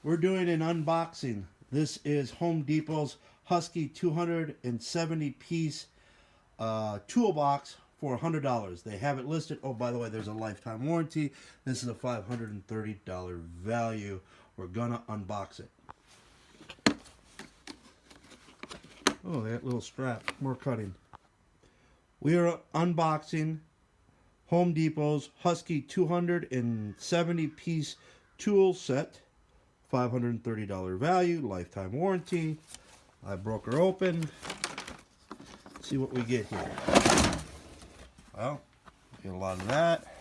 We're doing an unboxing. This is Home Depot's Husky 270 piece toolbox for $100. They have it listed. Oh, by the way, there's a lifetime warranty. This is a $530 value. We're gonna unbox it. Oh, that little strap. More cutting. We are unboxing Home Depot's Husky 270 piece tool set. $530 value, lifetime warranty. I broke her open. Let's see what we get here. Well, we get a lot of that.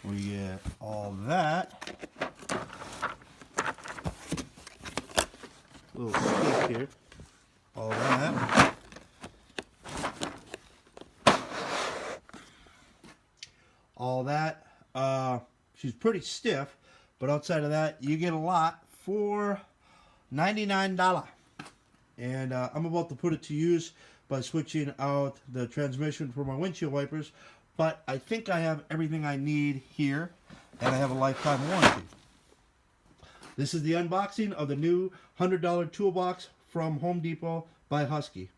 We get all that. A little stick here. All that. All that. She's pretty stiff, but outside of that, you get a lot for $99. And I'm about to put it to use by switching out the transmission for my windshield wipers. But I think I have everything I need here, and I have a lifetime warranty. This is the unboxing of the new $100 toolbox from Home Depot by Husky.